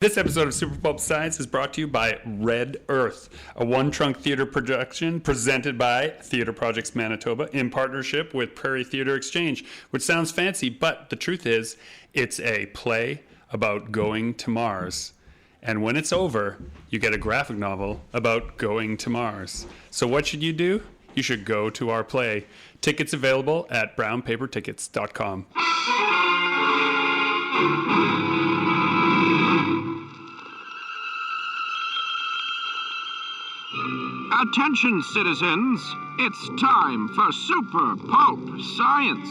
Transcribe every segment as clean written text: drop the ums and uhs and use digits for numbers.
This episode of Super Pulp Science is brought to you by Red Earth, a one-trunk theater production presented by Theater Projects Manitoba in partnership with Prairie Theater Exchange, which sounds fancy, but the truth is, it's a play about going to Mars. And when it's over, you get a graphic novel about going to Mars. So what should you do? You should go to our play. Tickets available at brownpapertickets.com. Attention, citizens. It's time for Super Pulp Science.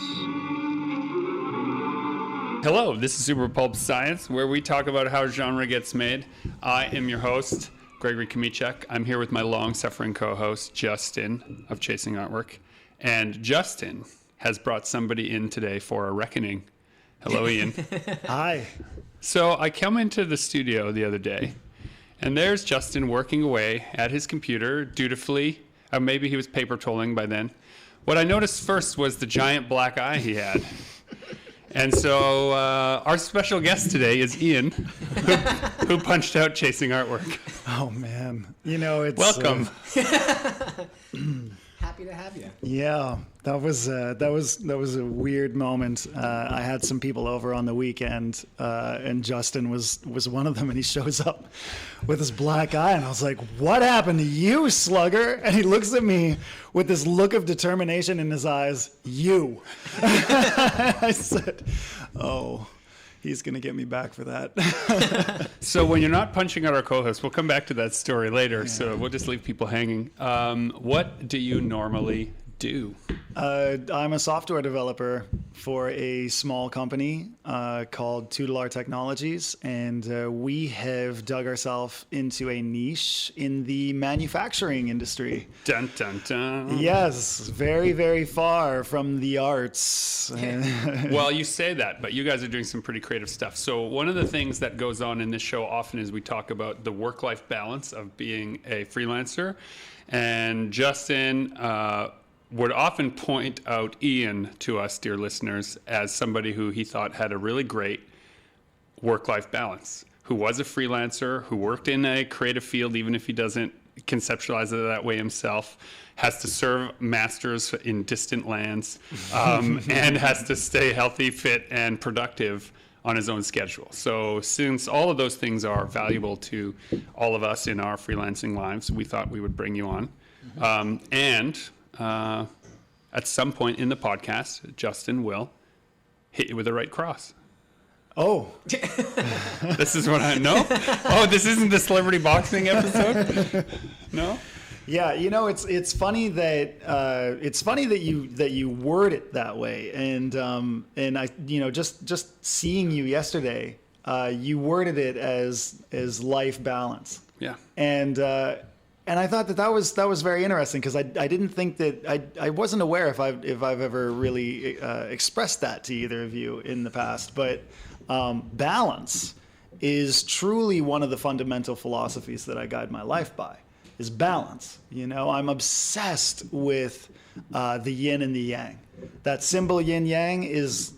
Hello, this is Super Pulp Science, where we talk about how genre gets made. I am your host, Gregory Kamichek. I'm here with my long-suffering co-host, Justin, of Chasing Artwork. And Justin has brought somebody in today for a reckoning. Hello, Ian. Hi. So I come into the studio the other day, and there's Justin working away at his computer dutifully. Maybe he was paper trolling by then. What I noticed first was the giant black eye he had. And so our special guest today is Ian, who punched out Chasing Artwork. Oh, man. You know, it's... Welcome. Happy to have you. Yeah, that was a weird moment. I had some people over on the weekend, and Justin was one of them, and he shows up with his black eye, and I was like, "What happened to you, slugger?" And he looks at me with this look of determination in his eyes. You. I said, "Oh, he's gonna get me back for that." So when you're not punching out our co-host, we'll come back to that story later. Yeah. So we'll just leave people hanging. What do you normally do? I'm a software developer for a small company called Tutelar Technologies, and we have dug ourselves into a niche in the manufacturing industry. Dun, dun, dun. Yes, very, very far from the arts. Well, you say that, but you guys are doing some pretty creative stuff. So one of the things that goes on in this show often is we talk about the work-life balance of being a freelancer, and Justin would often point out Ian to us, dear listeners, as somebody who he thought had a really great work-life balance, who was a freelancer, who worked in a creative field, even if he doesn't conceptualize it that way himself, has to serve masters in distant lands, and has to stay healthy, fit, and productive on his own schedule. So since all of those things are valuable to all of us in our freelancing lives, we thought we would bring you on. At some point in the podcast, Justin will hit you with the right cross. Oh. This is what I know. Oh, this isn't the celebrity boxing episode? No? Yeah, you know, it's funny that you word it that way, and I, you know, just seeing you yesterday, you worded it as life balance. Yeah. And I thought that was very interesting, because I didn't think that I wasn't aware if I've ever really expressed that to either of you in the past, but balance is truly one of the fundamental philosophies that I guide my life by, is balance. You know, I'm obsessed with the yin and the yang. That symbol yin yang is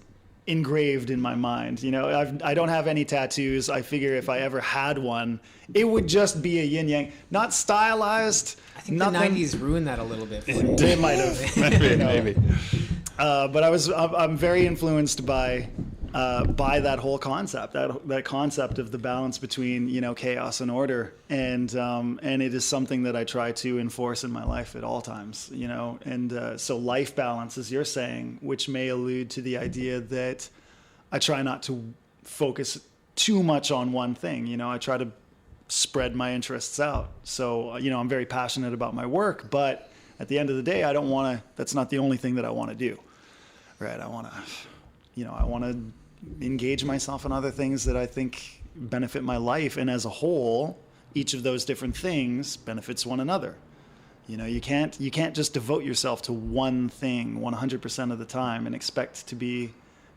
engraved in my mind. You know, I don't have any tattoos. I figure if I ever had one, it would just be a yin yang, not stylized. I think nothing. the 90s ruined that a little bit for you. They might have. Maybe. But I'm very influenced by that whole concept, that concept of the balance between, you know, chaos and order, and it is something that I try to enforce in my life at all times, you know. And so life balance, as you're saying, which may allude to the idea that I try not to focus too much on one thing. You know, I try to spread my interests out. So, you know, I'm very passionate about my work, but at the end of the day, I don't want to. That's not the only thing that I want to do, right? I want to engage myself in other things that I think benefit my life, and as a whole, each of those different things benefits one another. You know, you can't just devote yourself to one thing 100% of the time and expect to be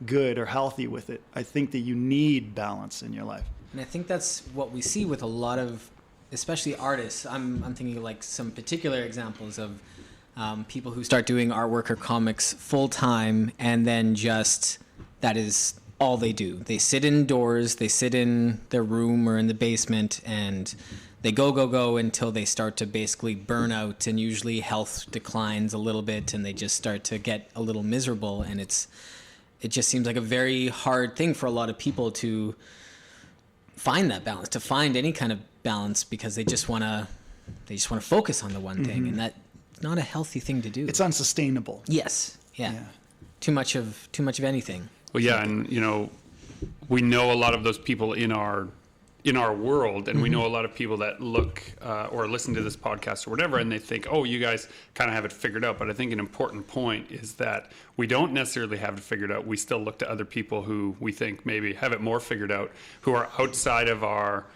good or healthy with it. I think that you need balance in your life. And I think that's what we see with a lot of, especially artists. I'm thinking of like some particular examples of people who start doing artwork or comics full time, and then just that is all they do. They sit indoors, they sit in their room or in the basement, and they go until they start to basically burn out, and usually health declines a little bit and they just start to get a little miserable. And it just seems like a very hard thing for a lot of people to find that balance, to find any kind of balance, because they just want to focus on the one thing, and that's not a healthy thing to do. It's unsustainable. Yes. Yeah. Too much of anything. Well, yeah, and we know a lot of those people in our world, and we know a lot of people that look or listen to this podcast or whatever, and they think, oh, you guys kind of have it figured out. But I think an important point is that we don't necessarily have it figured out. We still look to other people who we think maybe have it more figured out, who are outside of our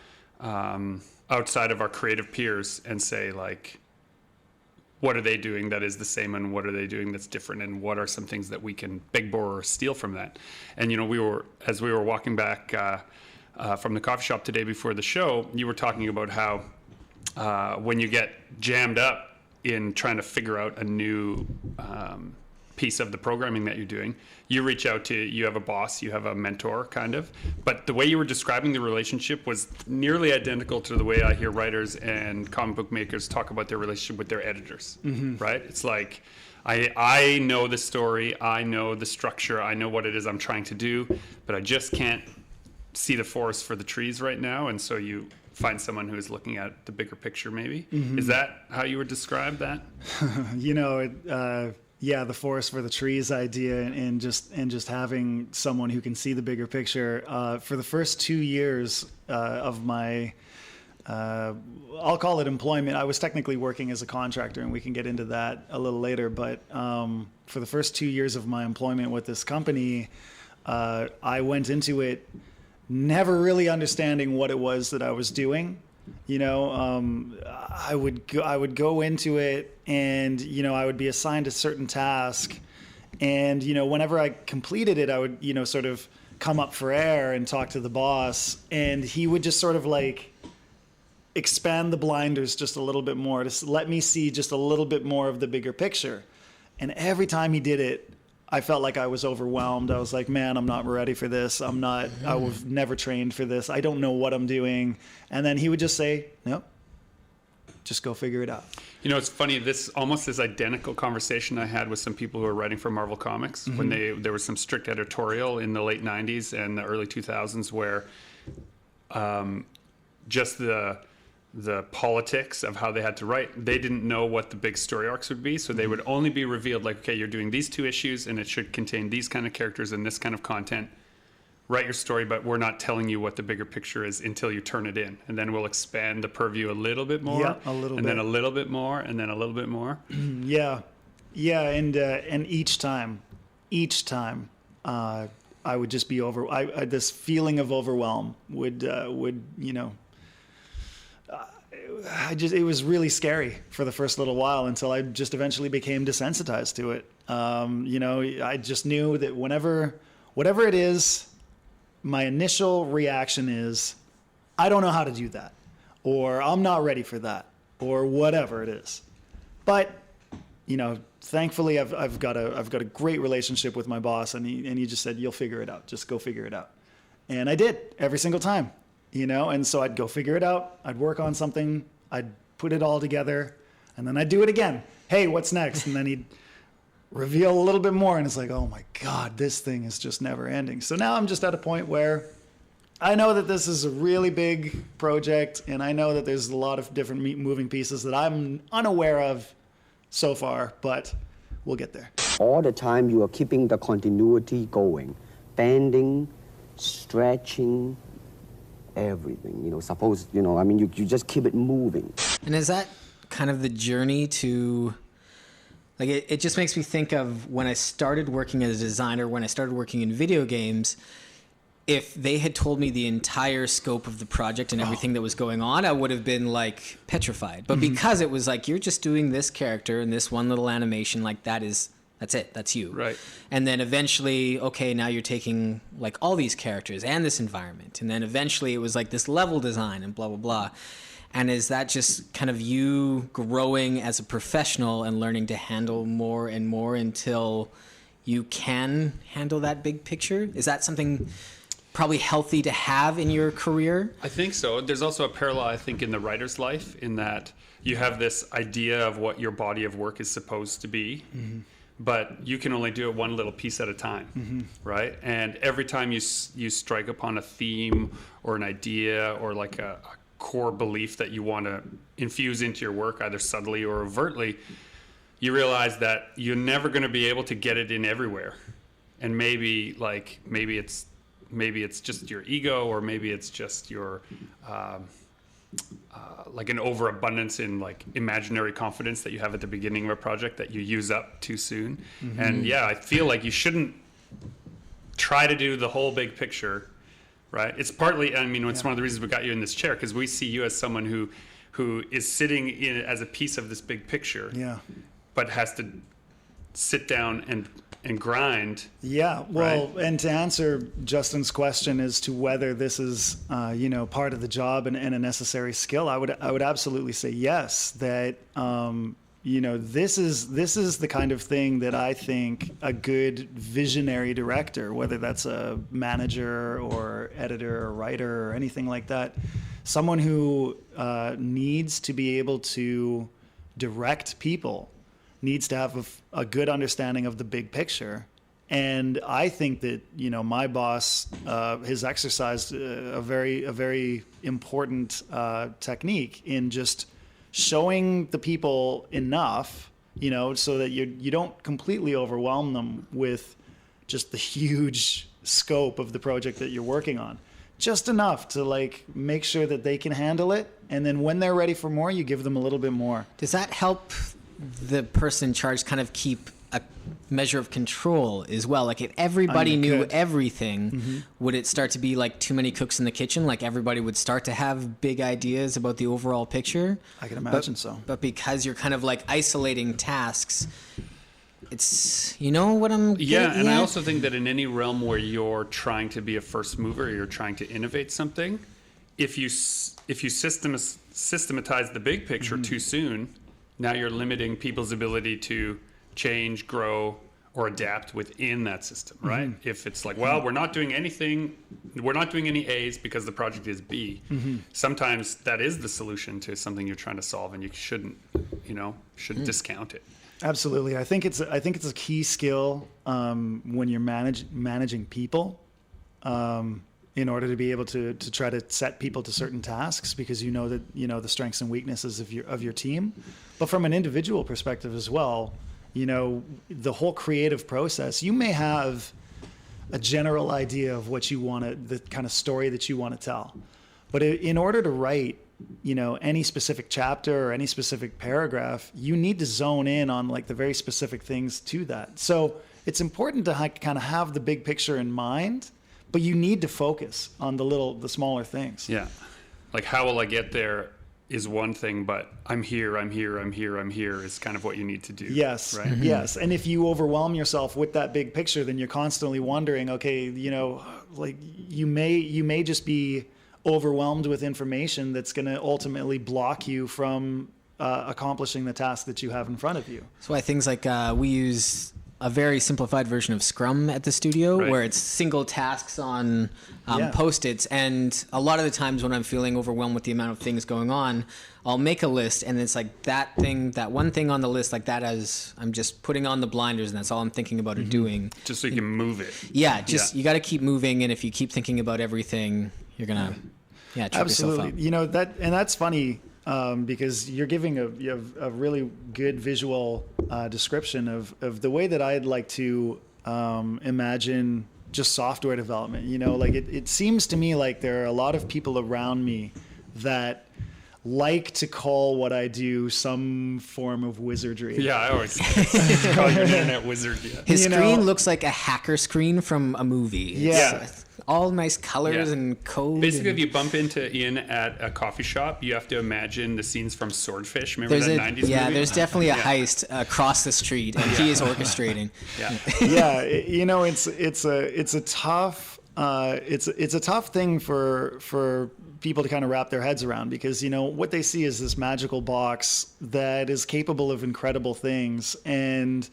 creative peers, and say, like, what are they doing that is the same, and what are they doing that's different, and what are some things that we can big bore or steal from that? And as we were walking back from the coffee shop today before the show, you were talking about how when you get jammed up in trying to figure out a new piece of the programming that you're doing, you have a boss, you have a mentor, kind of. But the way you were describing the relationship was nearly identical to the way I hear writers and comic book makers talk about their relationship with their editors, right? It's like, I know the story, I know the structure, I know what it is I'm trying to do, but I just can't see the forest for the trees right now. And so you find someone who is looking at the bigger picture, maybe. Is that how you would describe that? Yeah, the forest for the trees idea, and just having someone who can see the bigger picture. For the first 2 years of my, I'll call it employment, I was technically working as a contractor, and we can get into that a little later. But for the first 2 years of my employment with this company, I went into it never really understanding what it was that I was doing. I would go into it, and I would be assigned a certain task, and whenever I completed it, I would sort of come up for air and talk to the boss, and he would just sort of like expand the blinders just a little bit more to let me see just a little bit more of the bigger picture. And every time he did it, I felt like I was overwhelmed. I was like, man, I'm not ready for this. I was never trained for this. I don't know what I'm doing. And then he would just say, no, just go figure it out. It's funny, this identical conversation I had with some people who are writing for Marvel Comics when there was some strict editorial in the late 90s and the early 2000s where just the politics of how they had to write, they didn't know what the big story arcs would be, so they would only be revealed like, okay, you're doing these 2 issues and it should contain these kind of characters and this kind of content. Write your story, but we're not telling you what the bigger picture is until you turn it in, and then we'll expand the purview a little bit more, then a little bit more, and then a little bit more. Yeah, and each time, I would just be this feeling of overwhelm would it was really scary for the first little while until I just eventually became desensitized to it. I just knew that whatever it is, my initial reaction is, I don't know how to do that, or I'm not ready for that, or whatever it is. But, thankfully I've got a great relationship with my boss, and he just said, you'll figure it out. Just go figure it out. And I did every single time. And so I'd go figure it out. I'd work on something. I'd put it all together, and then I'd do it again. Hey, what's next? And then he'd reveal a little bit more, and it's like, oh my God, this thing is just never ending. So now I'm just at a point where I know that this is a really big project, and I know that there's a lot of different moving pieces that I'm unaware of so far, but we'll get there. All the time you are keeping the continuity going, bending, stretching, everything, you just keep it moving. And is that kind of the journey to, like, it just makes me think of when I started working as a designer, when I started working in video games, if they had told me the entire scope of the project and everything that was going on, I would have been like petrified. But because it was like, you're just doing this character and this one little animation, like that's it. That's you. Right. And then eventually, okay, now you're taking like all these characters and this environment. And then eventually it was like this level design and blah, blah, blah. And is that just kind of you growing as a professional and learning to handle more and more until you can handle that big picture? Is that something probably healthy to have in your career? I think so. There's also a parallel, I think, in the writer's life, in that you have this idea of what your body of work is supposed to be, but you can only do it one little piece at a time, right? And every time you strike upon a theme or an idea or like a core belief that you want to infuse into your work, either subtly or overtly, you realize that you're never going to be able to get it in everywhere. And maybe it's just your ego, or maybe it's just your like an overabundance in like imaginary confidence that you have at the beginning of a project that you use up too soon. And yeah, I feel like you shouldn't try to do the whole big picture, right? It's partly, I mean, it's one of the reasons we got you in this chair, because we see you as someone who is sitting in as a piece of this big picture, but has to sit down and grind. Yeah, well, right? And to answer Justin's question as to whether this is, part of the job and a necessary skill, I would absolutely say yes. That this is the kind of thing that I think a good visionary director, whether that's a manager or editor or writer or anything like that, someone who needs to be able to direct people, needs to have a good understanding of the big picture. And I think that, my boss has exercised a very important technique in just showing the people enough, so that you don't completely overwhelm them with just the huge scope of the project that you're working on. Just enough to like make sure that they can handle it. And then when they're ready for more, you give them a little bit more. Does that help the person in charge kind of keep a measure of control as well? Like if everybody knew everything, would it start to be like too many cooks in the kitchen? Like everybody would start to have big ideas about the overall picture? I can imagine so. But because you're kind of like isolating tasks, it's, what I'm getting And I at? also think that in any realm where you're trying to be a first mover, or you're trying to innovate something, if you systematize the big picture too soon, now you're limiting people's ability to change, grow, or adapt within that system, right? If it's like, well, we're not doing anything, we're not doing any A's because the project is B. Sometimes that is the solution to something you're trying to solve, and you shouldn't discount it. Absolutely. I think it's a key skill when you're managing people, in order to be able to try to set people to certain tasks, because that the strengths and weaknesses of your team. But from an individual perspective as well, the whole creative process, you may have a general idea of what you want the kind of story that you want to tell. But in order to write, any specific chapter or any specific paragraph, you need to zone in on like the very specific things to that. So it's important to kind of have the big picture in mind, but you need to focus on the smaller things. Yeah. Like, how will I get there is one thing, but I'm here is kind of what you need to do. Yes. Right? Yes. And if you overwhelm yourself with that big picture, then you're constantly wondering, okay, like you may just be overwhelmed with information that's going to ultimately block you from accomplishing the task that you have in front of you. That's why things like we use a very simplified version of Scrum at the studio, Right. where it's single tasks on Post-its. And a lot of the times when I'm feeling overwhelmed with the amount of things going on, I'll make a list, and it's like that one thing on the list, like that, as I'm just putting on the blinders, and that's all I'm thinking about or doing. Just so you can move it. Yeah, you got to keep moving, and if you keep thinking about everything, you're gonna trip Absolutely. yourself up. That's funny. Because you're giving you have a really good visual description of the way that I'd like to imagine just software development. Like it seems to me like there are a lot of people around me that like to call what I do some form of wizardry. Yeah, I always call you an internet wizard. Yeah. His screen looks like a hacker screen from a movie. Yeah. It's all nice colors and code. Basically, if you bump into Ian at a coffee shop, you have to imagine the scenes from Swordfish. Remember that 90s movie? Yeah, there's definitely a heist across the street, and he is orchestrating. Yeah, it's a tough thing for people to kind of wrap their heads around, because what they see is this magical box that is capable of incredible things, and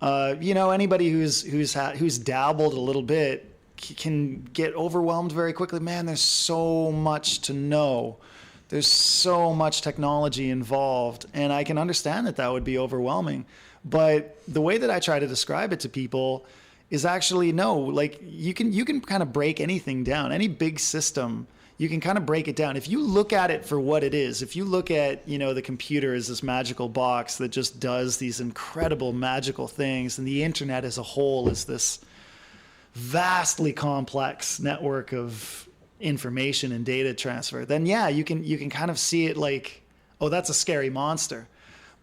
Anybody who's dabbled a little bit can get overwhelmed very quickly. Man, there's so much to know. There's so much technology involved, and I can understand that would be overwhelming. But the way that I try to describe it to people is actually no, like you can kind of break anything down, any big system. You can kind of break it down. If you look at it for what it is, if you look at, the computer as this magical box that just does these incredible magical things, and the internet as a whole is this vastly complex network of information and data transfer, then yeah, you can kind of see it like, oh, that's a scary monster.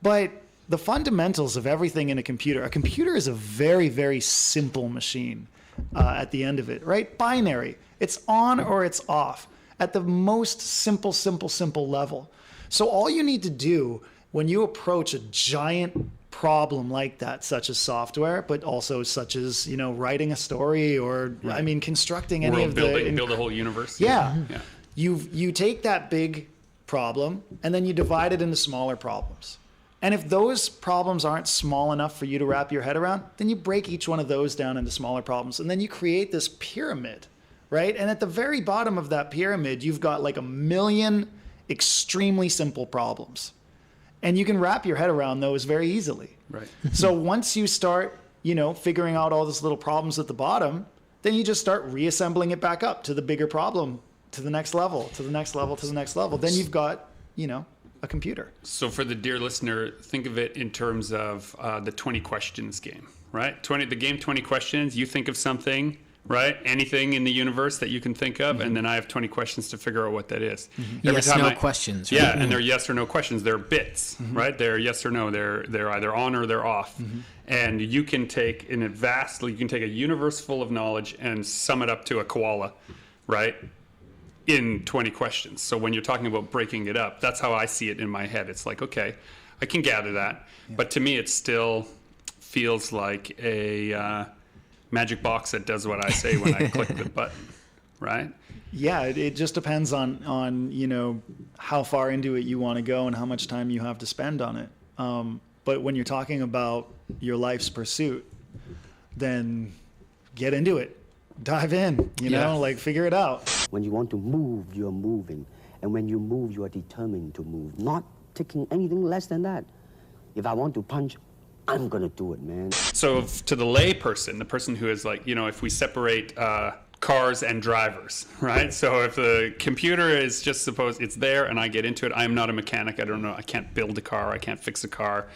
But the fundamentals of everything in a computer is a very, very simple machine at the end of it, right? Binary. It's on or it's off at the most simple level. So all you need to do when you approach a giant problem like that, such as software, but also such as, writing a story or, right. Constructing World any of building, build a whole universe. Yeah. Yeah. You take that big problem and then you divide it into smaller problems. And if those problems aren't small enough for you to wrap your head around, then you break each one of those down into smaller problems. And then you create this pyramid, right? And at the very bottom of that pyramid, you've got like 1 million extremely simple problems. And you can wrap your head around those very easily. Right. So once you start, figuring out all those little problems at the bottom, then you just start reassembling it back up to the bigger problem, to the next level, to the next level, to the next level. Then you've got, a computer. So for the dear listener, think of it in terms of the 20 questions game, right? The game 20 questions, you think of something, right? Anything in the universe that you can think of, and then I have 20 questions to figure out what that is. Questions. Right? Yeah, and they're yes or no questions. They're bits, right? They're yes or no. They're either on or they're off. And you can take you can take a universe full of knowledge and sum it up to a koala, right? In 20 questions. So when you're talking about breaking it up, that's how I see it in my head. It's like, okay, I can gather that. Yeah. But to me, it still feels like a magic box that does what I say when I click the button, right? Yeah, it just depends on how far into it you want to go and how much time you have to spend on it. But when you're talking about your life's pursuit, then get into it. Dive in, figure it out. When you want to move, you're moving. And when you move, you are determined to move, not taking anything less than that. If I want to punch, I'm going to do it, man. So to the lay person, the person who is like, if we separate cars and drivers, right? So if the computer is just suppose it's there and I get into it, I'm not a mechanic. I don't know. I can't build a car. I can't fix a car.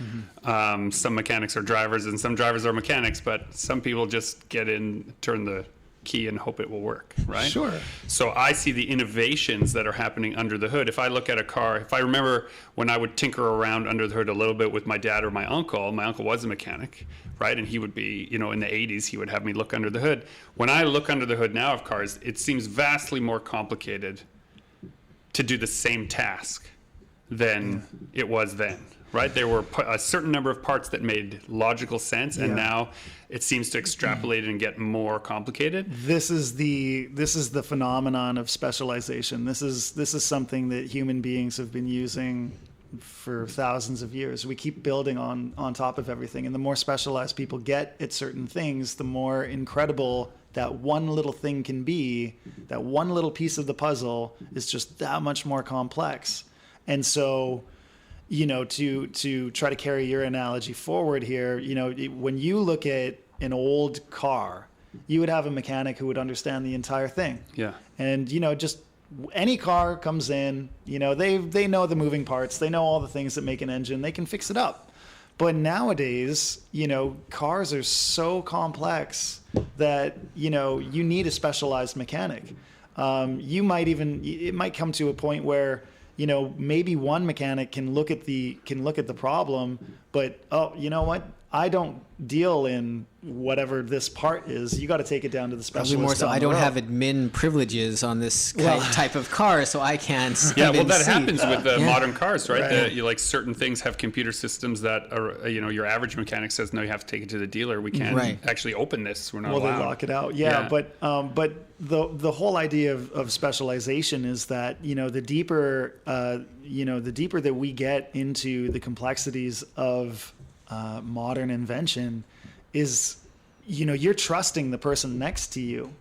Some mechanics are drivers and some drivers are mechanics, but some people just get in, turn the key and hope it will work, right? Sure. So I see the innovations that are happening under the hood. If I look at a car, if I remember when I would tinker around under the hood a little bit with my dad or my uncle was a mechanic, right? And he would be, in the 80s, he would have me look under the hood. When I look under the hood now of cars, it seems vastly more complicated to do the same task than it was then, right? There were a certain number of parts that made logical sense, and now it seems to extrapolate and get more complicated. This is the phenomenon of specialization. This is something that human beings have been using for thousands of years. We keep building on top of everything, and the more specialized people get at certain things, the more incredible that one little thing can be. That one little piece of the puzzle is just that much more complex. And so, to try to carry your analogy forward here, when you look at an old car, you would have a mechanic who would understand the entire thing. Yeah. And, just any car comes in, they know the moving parts, they know all the things that make an engine, they can fix it up. But nowadays, cars are so complex that, you need a specialized mechanic. It might come to a point where, maybe one mechanic can look at the problem, but you know what? I don't deal in whatever this part is. You got to take it down to the specialist. Probably more so. I don't have admin privileges on this type of car, so I can't. Yeah, well, that happens with the modern cars, right? Like certain things have computer systems that are, your average mechanic says, no, you have to take it to the dealer. We can't actually open this. We're not allowed. They lock it out. Yeah. But the whole idea of specialization is that the deeper that we get into the complexities of modern invention, you're trusting the person next to you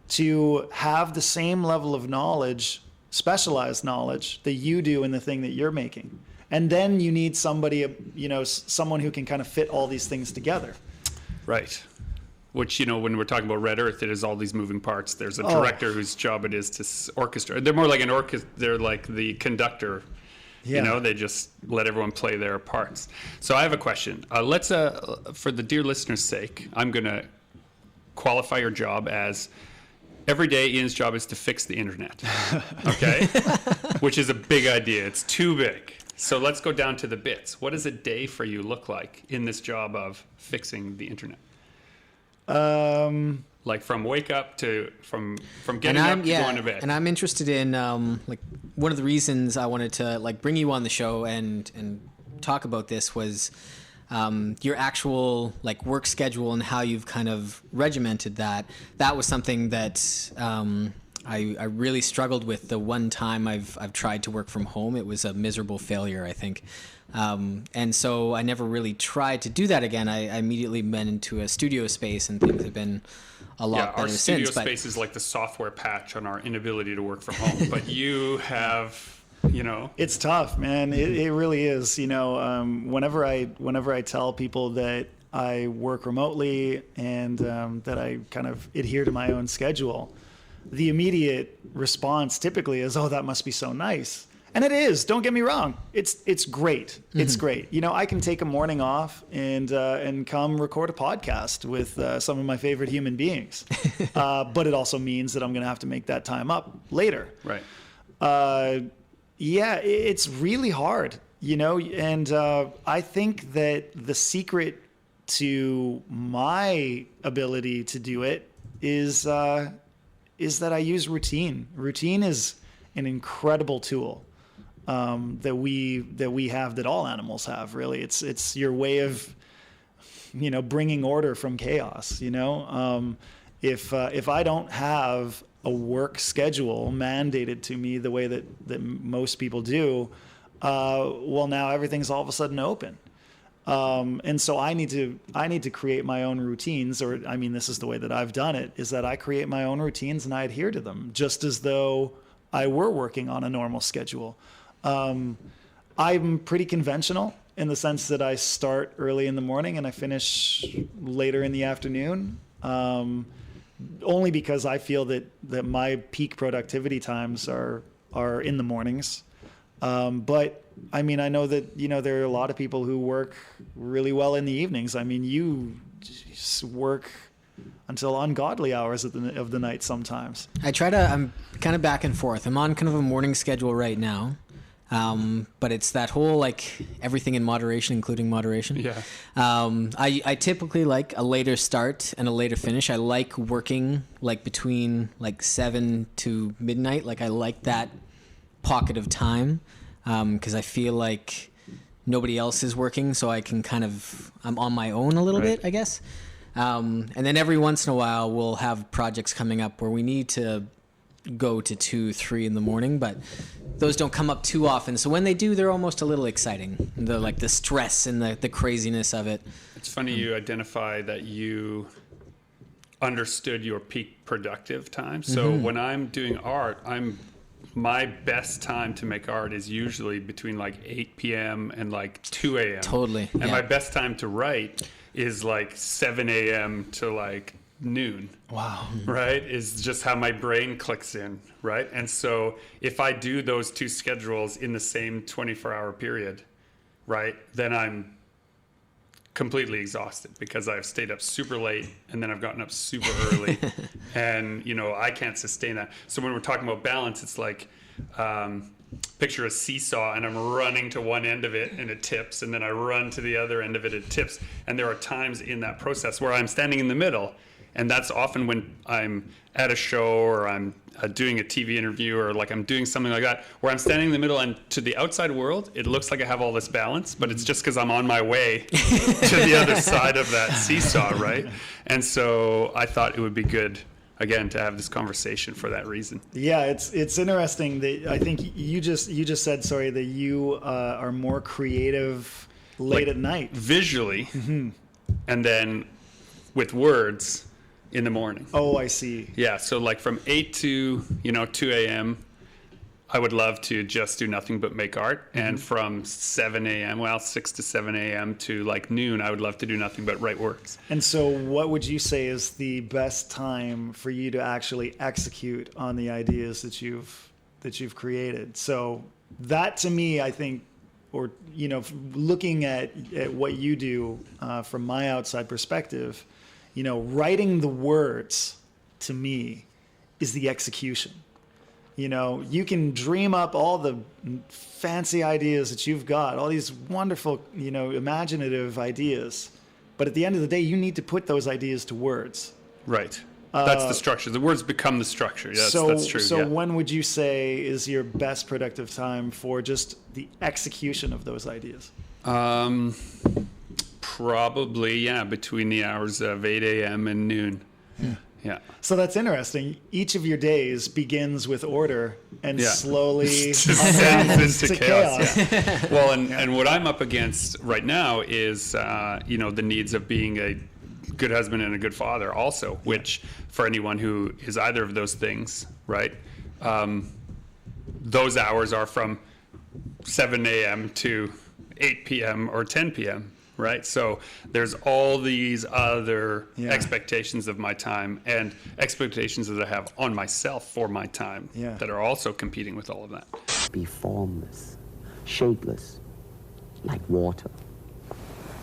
to have the same level of knowledge, specialized knowledge, that you do in the thing that you're making. And then you need somebody, someone who can kind of fit all these things together. Right. Which, when we're talking about Red Earth, it is all these moving parts. There's a director whose job it is to orchestrate. They're more like an orchestra. They're like the conductor. Yeah. They just let everyone play their parts. So I have a question. Let's, for the dear listener's sake, I'm going to qualify your job as every day Ian's job is to fix the internet. Okay? Which is a big idea. It's too big. So let's go down to the bits. What does a day for you look like in this job of fixing the internet? Like from wake up to from getting up to going to bed. And I'm interested in one of the reasons I wanted to bring you on the show and talk about this was your actual work schedule and how you've kind of regimented that. That was something that I really struggled with the one time I've tried to work from home. It was a miserable failure, I think. And so I never really tried to do that again. I immediately went into a studio space, and things have been a lot better since. Our studio space is like the software patch on our inability to work from home. But you have, It's tough, man. It really is. Whenever I tell people that I work remotely and that I kind of adhere to my own schedule, the immediate response typically is, "Oh, that must be so nice." And it is. Don't get me wrong. It's great. It's great. I can take a morning off and come record a podcast with some of my favorite human beings. But it also means that I'm going to have to make that time up later. Right. Yeah, it's really hard. And I think that the secret to my ability to do it is that I use routine. Routine is an incredible tool. That we have, that all animals have, really. It's your way of, bringing order from chaos. If I don't have a work schedule mandated to me the way that most people do, well, now everything's all of a sudden open. And so I need to create my own routines, or this is the way that I've done it, is that I create my own routines and I adhere to them, just as though I were working on a normal schedule. I'm pretty conventional in the sense that I start early in the morning and I finish later in the afternoon, only because I feel that my peak productivity times are in the mornings. But I know that, there are a lot of people who work really well in the evenings. You just work until ungodly hours of the night sometimes. I'm kind of back and forth. I'm on kind of a morning schedule right now. But it's that whole everything in moderation, including moderation. Yeah. I typically like a later start and a later finish. I like working between 7 to midnight. I like that pocket of time because I feel like nobody else is working, so I can I'm on my own a little bit, I guess. And then every once in a while we'll have projects coming up where we need to go to 2, 3 in the morning, but those don't come up too often. So when they do, they're almost a little exciting. The stress and the craziness of it. It's funny you identify that you understood your peak productive time. So when I'm doing art, my best time to make art is usually between 8 p.m. and 2 a.m. Totally. And my best time to write is 7 a.m. to noon. Wow. Right? Is just how my brain clicks in, right? And so if I do those two schedules in the same 24-hour period, right, then I'm completely exhausted because I've stayed up super late and then I've gotten up super early and I can't sustain that. So when we're talking about balance, it's picture a seesaw and I'm running to one end of it and it tips, and then I run to the other end of it, it tips. And there are times in that process where I'm standing in the middle. And that's often when I'm at a show or I'm doing a TV interview or I'm doing something like that, where I'm standing in the middle, and to the outside world, it looks like I have all this balance, but it's just because I'm on my way to the other side of that seesaw, right? And so I thought it would be good, again, to have this conversation for that reason. Yeah, it's interesting that I think you just said, sorry, that you are more creative late at night. Visually, and then with words in the morning. Oh, I see. Yeah, so like from 8 to 2 a.m. I would love to just do nothing but make art, and from 7 a.m. 6 to 7 a.m. to like noon, I would love to do nothing but write words. And so, what would you say is the best time for you to actually execute on the ideas that you've created? So that, to me, I think, or looking at what you do from my outside perspective, writing the words to me is the execution. You can dream up all the fancy ideas that you've got, all these wonderful, imaginative ideas. But at the end of the day, you need to put those ideas to words. Right. That's the structure. The words become the structure. Yes, that's true. So when would you say is your best productive time for just the execution of those ideas? Probably, between the hours of 8 a.m. and noon. Yeah. So that's interesting. Each of your days begins with order and slowly descends into chaos. Yeah. Well, and what I'm up against right now is, the needs of being a good husband and a good father also, which for anyone who is either of those things, right? Those hours are from 7 a.m. to 8 p.m. or 10 p.m., right? So there's all these other expectations of my time and expectations that I have on myself for my time that are also competing with all of that. Be formless, shapeless, like water.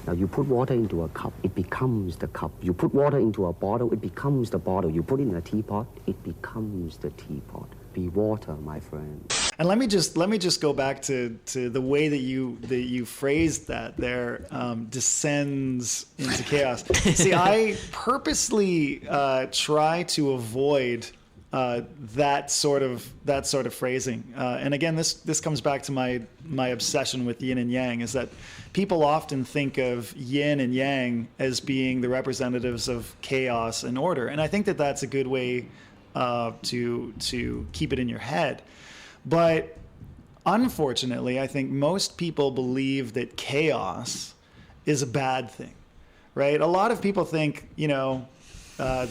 Now you put water into a cup, it becomes the cup. You put water into a bottle, it becomes the bottle. You put it in a teapot, it becomes the teapot. Be water, my friend. And let me just go back to the way that you phrased that there, descends into chaos. See, I purposely try to avoid that sort of phrasing. And again, this comes back to my obsession with yin and yang, is that people often think of yin and yang as being the representatives of chaos and order. And I think that that's a good way to keep it in your head. But unfortunately, I think most people believe that chaos is a bad thing, right? A lot of people think, the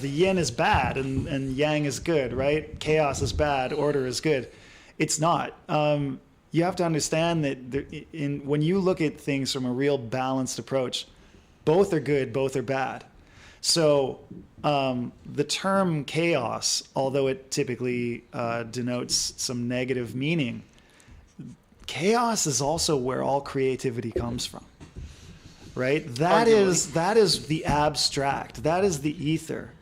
yin is bad and yang is good, right? Chaos is bad, order is good. It's not. You have to understand that when you look at things from a real balanced approach, both are good, both are bad. So the term chaos, although it typically denotes some negative meaning, chaos is also where all creativity comes from, right? That is the abstract. That is the ether,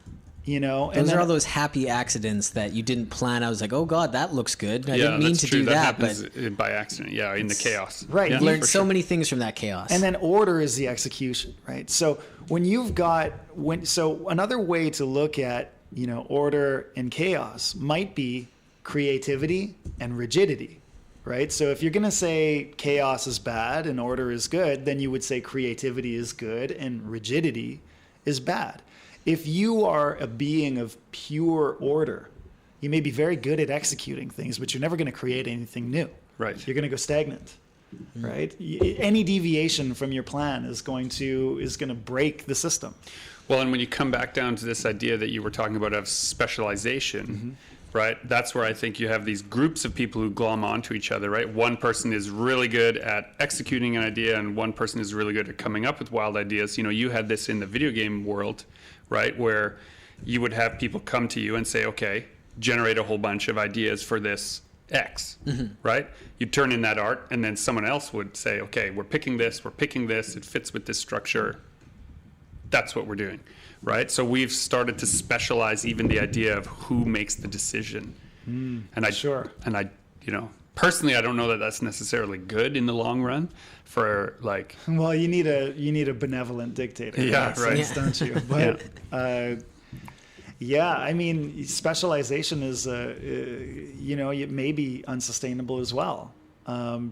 Those are all those happy accidents that you didn't plan. I was like, oh God, that looks good. I didn't mean to do that, but by accident, in the chaos. Right. You learned so many things from that chaos. And then order is the execution, right? So when you've got another way to look at, order and chaos might be creativity and rigidity, right? So if you're going to say chaos is bad and order is good, then you would say creativity is good and rigidity is bad. If you are a being of pure order, you may be very good at executing things, but you're never going to create anything new. Right. You're going to go stagnant, right? Any deviation from your plan is going to break the system. Well, and when you come back down to this idea that you were talking about of specialization, right? That's where I think you have these groups of people who glom onto each other, right? One person is really good at executing an idea, and one person is really good at coming up with wild ideas. You had this in the video game world, right? Where you would have people come to you and say, okay, generate a whole bunch of ideas for this X, right? You'd turn in that art, and then someone else would say, okay, we're picking this, it fits with this structure. That's what we're doing, right? So we've started to specialize even the idea of who makes the decision. Personally, I don't know that that's necessarily good in the long run for like. Well, you need a benevolent dictator. Don't you? But I mean, specialization is it may be unsustainable as well,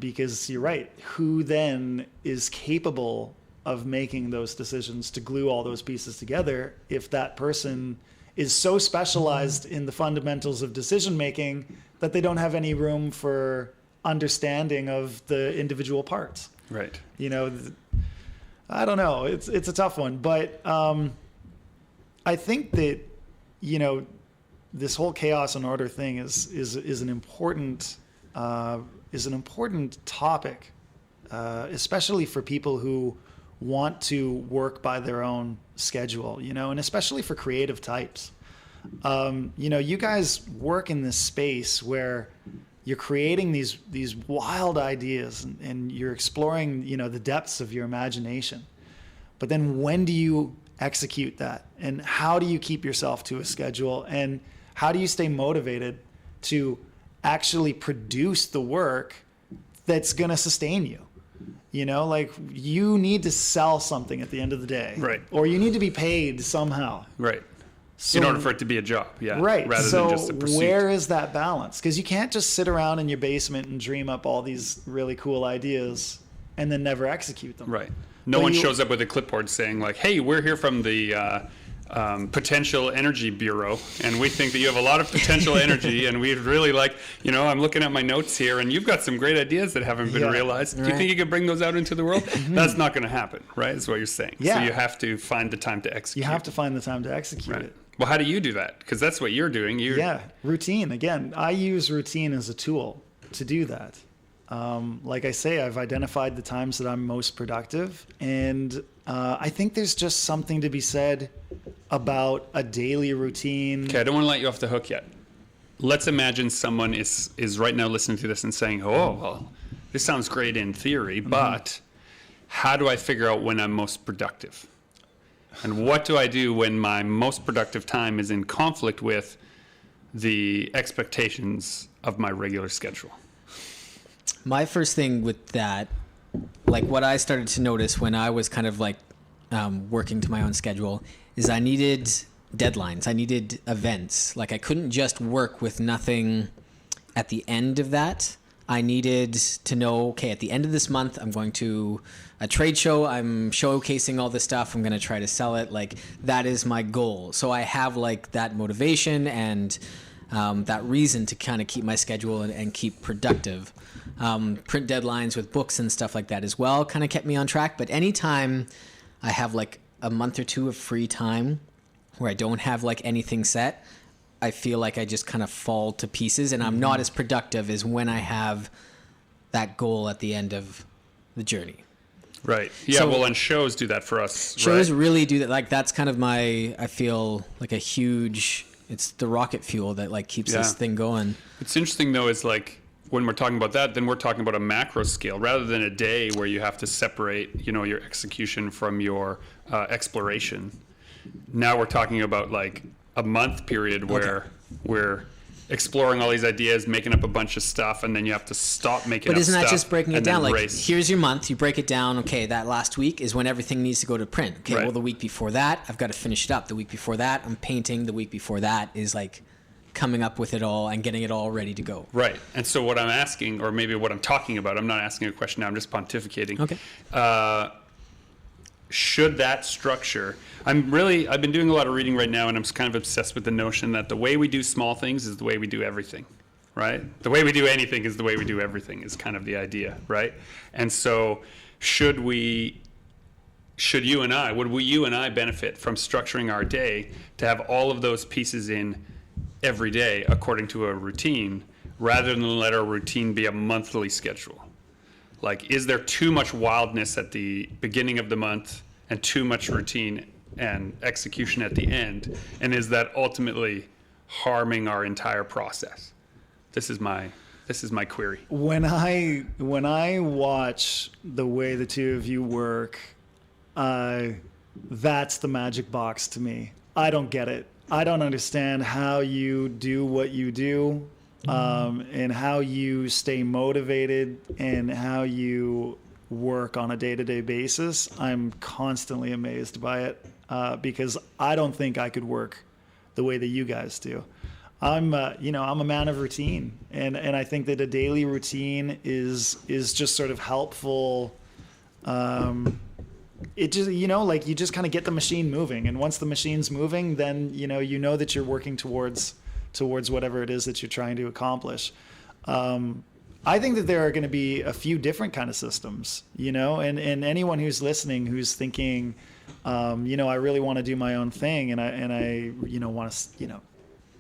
because you're right. Who then is capable of making those decisions to glue all those pieces together if that person is so specialized in the fundamentals of decision making that they don't have any room for understanding of the individual parts. Right. I don't know. It's a tough one, but I think that, you know, this whole chaos and order thing is an important topic, especially for people who want to work by their own schedule, you know, and especially for creative types. You know, you guys work in this space where you're creating these wild ideas and you're exploring, you know, the depths of your imagination. But then when do you execute that? And how do you keep yourself to a schedule? And how do you stay motivated to actually produce the work that's going to sustain you? You know, like, you need to sell something at the end of the day. Right. Or you need to be paid somehow. Right. So, in order for it to be a job, yeah. Right. Rather so than just a pursuit. where is that balance? Because you can't just sit around in your basement and dream up all these really cool ideas and then never execute them. Right. No one shows up with a clipboard saying, like, hey, we're here from the Potential Energy Bureau, and we think that you have a lot of potential energy, and we'd really like, you know, I'm looking at my notes here, and you've got some great ideas that haven't been realized. Do you think you could bring those out into the world? That's not going to happen, right? Is what you're saying. Yeah. So you have to find the time to execute. You have to find the time to execute it. Well, how do you do that? Because that's what you're doing. Routine. Again, I use routine as a tool to do that. Like I say, I've identified the times that I'm most productive, and I think there's just something to be said about a daily routine. Okay, I don't want to let you off the hook yet. Let's imagine someone is right now listening to this and saying, oh, well, this sounds great in theory, but how do I figure out when I'm most productive? And what do I do when my most productive time is in conflict with the expectations of my regular schedule? My first thing with that, like what I started to notice when I was kind of like working to my own schedule, is I needed deadlines. I needed events. Like, I couldn't just work with nothing at the end of that. I needed to know, okay, at the end of this month, I'm going to a trade show. I'm showcasing all this stuff. I'm going to try to sell it. Like, that is my goal. So I have like that motivation and that reason to kind of keep my schedule and keep productive. Print deadlines with books and stuff like that as well kind of kept me on track. But anytime I have like a month or two of free time where I don't have like anything set, I feel like I just kind of fall to pieces, and I'm not as productive as when I have that goal at the end of the journey. Right. Yeah, So- well, and shows do that for us. Shows right? really do that. Like, that's kind of I feel like a huge, it's the rocket fuel that like keeps this thing going. What's interesting, though, is like, when we're talking about that, then we're talking about a macro scale rather than a day where you have to separate, you know, your execution from your exploration. Now we're talking about like a month period where we're exploring all these ideas, making up a bunch of stuff, and then you have to stop making up But isn't that stuff just breaking it and down? then Like, race. here's your month. You break it down. Okay, that last week is when everything needs to go to print. Okay, Right. well, the week before that, I've got to finish it up. The week before that, I'm painting. The week before that is like coming up with it all and getting it all ready to go. Right. And so what I'm asking, or maybe what I'm talking about, I'm not asking a question now, I'm just pontificating. Okay. Should that structure, I've been doing a lot of reading right now, and I'm kind of obsessed with the notion that the way we do small things is the way we do everything, right? The way we do anything is the way we do everything is kind of the idea, right? And so would you and I benefit from structuring our day to have all of those pieces in every day according to a routine, rather than let our routine be a monthly schedule? Like, is there too much wildness at the beginning of the month and too much routine and execution at the end? And is that ultimately harming our entire process? This is my query. When I watch the way the two of you work, that's the magic box to me. I don't get it. I don't understand how you do what you do, and how you stay motivated and how you work on a day-to-day basis. I'm constantly amazed by it, because I don't think I could work the way that you guys do. I'm a man of routine, and I think that a daily routine is just sort of helpful. It just, like, you just kind of get the machine moving, and once the machine's moving, then you know that you're working towards whatever it is that you're trying to accomplish. I think that there are going to be a few different kind of systems, and anyone who's listening who's thinking, I really want to do my own thing, and I want to,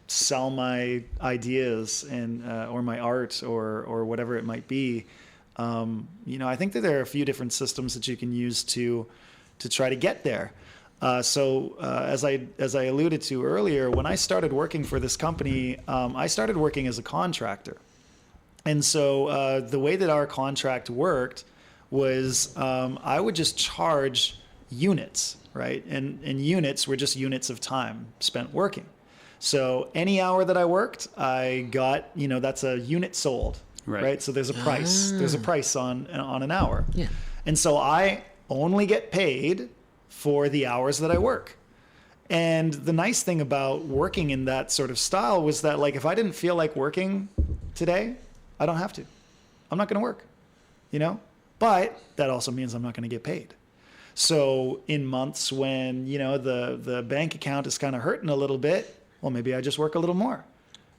sell my ideas and or my art or whatever it might be. I think that there are a few different systems that you can use to try to get there. So as I alluded to earlier, when I started working for this company, I started working as a contractor. And so the way that our contract worked was I would just charge units, right? And units were just units of time spent working. So any hour that I worked, I got, that's a unit sold, right? So there's a price. There's a price on an hour. Yeah. And so I only get paid for the hours that I work. And the nice thing about working in that sort of style was that, like, if I didn't feel like working today, I don't have to. I'm not going to work, But that also means I'm not going to get paid. So in months when, the bank account is kind of hurting a little bit, well, maybe I just work a little more,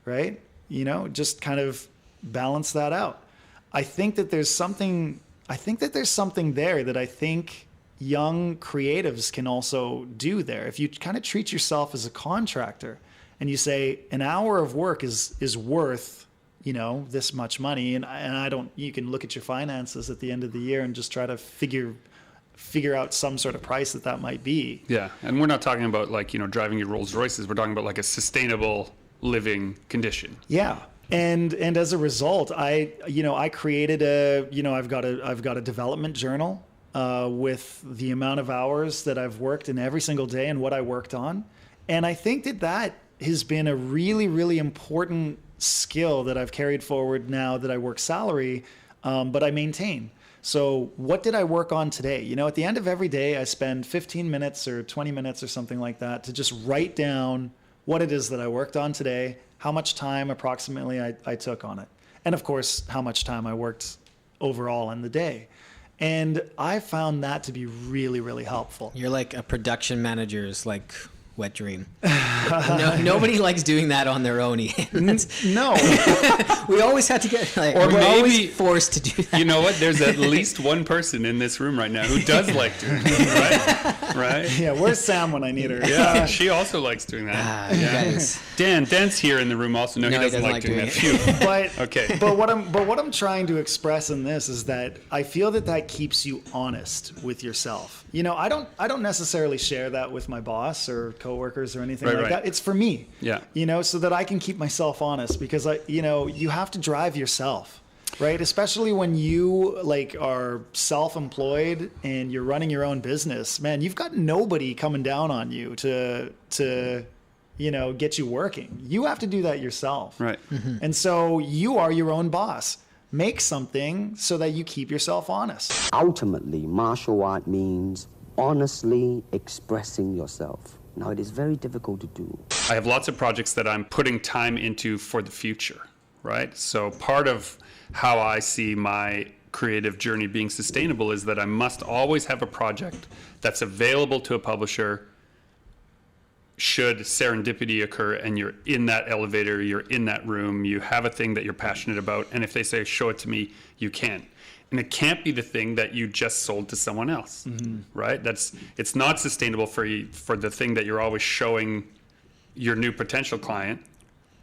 right? Just kind of balance that out. I think that there's something there that I think young creatives can also do there. If you kind of treat yourself as a contractor and you say an hour of work is worth, this much money, and you can look at your finances at the end of the year and just try to figure out some sort of price that might be. Yeah, and we're not talking about driving your Rolls Royces. We're talking about like a sustainable living condition. Yeah. And as a result, I created I've got a development journal with the amount of hours that I've worked in every single day and what I worked on. And I think that has been a really, really important skill that I've carried forward now that I work salary, but I maintain. So what did I work on today? At the end of every day, I spend 15 minutes or 20 minutes or something like that to just write down what it is that I worked on today, how much time approximately I took on it, and of course, how much time I worked overall in the day. And I found that to be really, really helpful. You're like a production manager's wet dream. Nobody likes doing that on their own. No. We always have to get, or we're maybe, always forced to do that. You know what? There's at least one person in this room right now who does like doing that, right? Yeah, where's Sam when I need her? Yeah, she also likes doing that. Guys. Dan's here in the room also. No, he doesn't like doing that. Phew. But okay. But what I'm trying to express in this is that I feel that keeps you honest with yourself. I don't necessarily share that with my boss or coworkers or anything that. It's for me. Yeah. So that I can keep myself honest, because you have to drive yourself, right? Especially when you are self-employed and you're running your own business, man, you've got nobody coming down on you to get you working. You have to do that yourself. Right. Mm-hmm. And so you are your own boss. Make something so that you keep yourself honest. Ultimately, martial art means honestly expressing yourself. Now, it is very difficult to do. I have lots of projects that I'm putting time into for the future, right? So part of how I see my creative journey being sustainable is that I must always have a project that's available to a publisher should serendipity occur and you're in that elevator, you're in that room, you have a thing that you're passionate about, and if they say, show it to me, you can. And it can't be the thing that you just sold to someone else, right? It's not sustainable for the thing that you're always showing your new potential client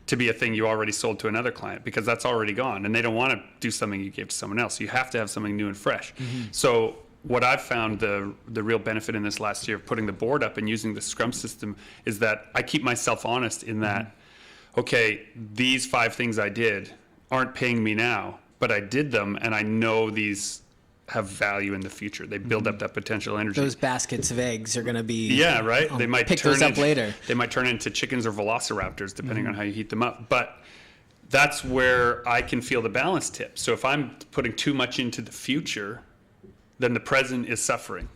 to be a thing you already sold to another client, because that's already gone and they don't want to do something you gave to someone else. You have to have something new and fresh. So what I've found the real benefit in this last year of putting the board up and using the Scrum system is that I keep myself honest in that, okay, these 5 things I did aren't paying me now, but I did them and I know these have value in the future. They build up that potential energy. Those baskets of eggs are going to be... Yeah, right? They might pick those up later. They might turn into chickens or velociraptors, depending on how you heat them up. But that's where I can feel the balance tip. So if I'm putting too much into the future, then the present is suffering,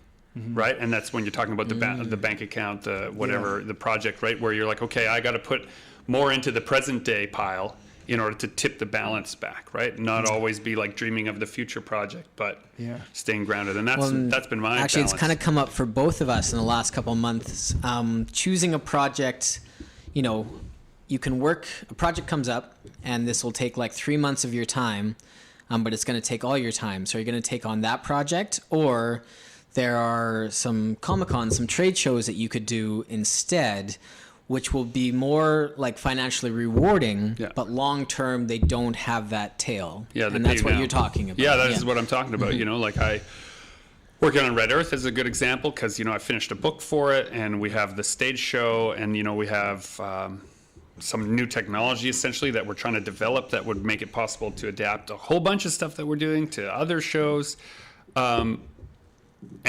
right? And that's when you're talking about the bank account, the project, right? Where you're like, okay, I got to put more into the present day pile in order to tip the balance back, right? Not always be like dreaming of the future project, but staying grounded. And that's been my actually, balance. it's kind of come up for both of us in the last couple of months. Choosing a project, you can work, a project comes up and this will take like 3 months of your time, but it's going to take all your time. So you're going to take on that project, or there are some Comic-Cons, some trade shows that you could do instead, which will be more like financially rewarding, but long term they don't have that tail. Yeah, and that's what you're talking about. Yeah, that is what I'm talking about. You know, like working on Red Earth is a good example because, you know, I finished a book for it, and we have the stage show, and, you know, we have some new technology essentially that we're trying to develop that would make it possible to adapt a whole bunch of stuff that we're doing to other shows. And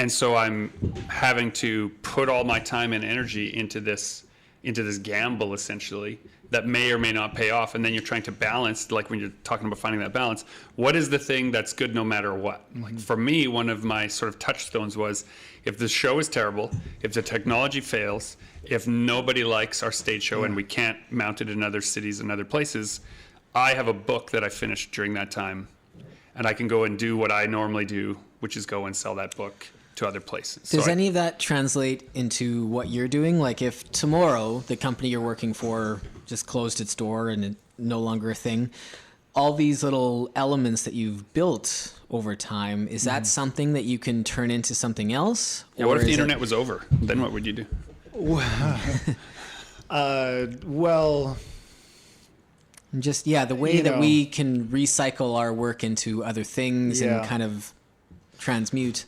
so I'm having to put all my time and energy into this gamble essentially that may or may not pay off. And then you're trying to balance, like when you're talking about finding that balance, what is the thing that's good no matter what? Like for me, one of my sort of touchstones was, if the show is terrible, if the technology fails, if nobody likes our stage show and we can't mount it in other cities and other places, I have a book that I finished during that time, and I can go and do what I normally do, which is go and sell that book to other places. Does any of that translate into what you're doing? Like if tomorrow the company you're working for just closed its door and it's no longer a thing, all these little elements that you've built over time, is that something that you can turn into something else? Yeah, what if the internet was over? Then what would you do? Well, just, the way that we can recycle our work into other things and kind of transmute.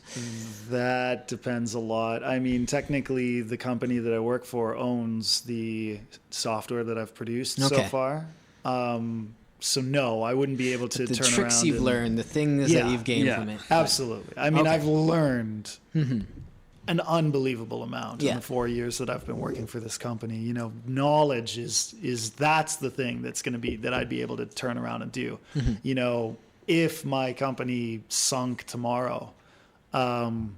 That depends a lot. I mean, technically, the company that I work for owns the software that I've produced so far. So no, I wouldn't be able to turn around. The tricks you've learned, the things that you've gained from it. Absolutely. I mean, I've learned an unbelievable amount in the 4 years that I've been working for this company. You know, knowledge is that's the thing that's going to be that I'd be able to turn around and do. You know, if my company sunk tomorrow, I'd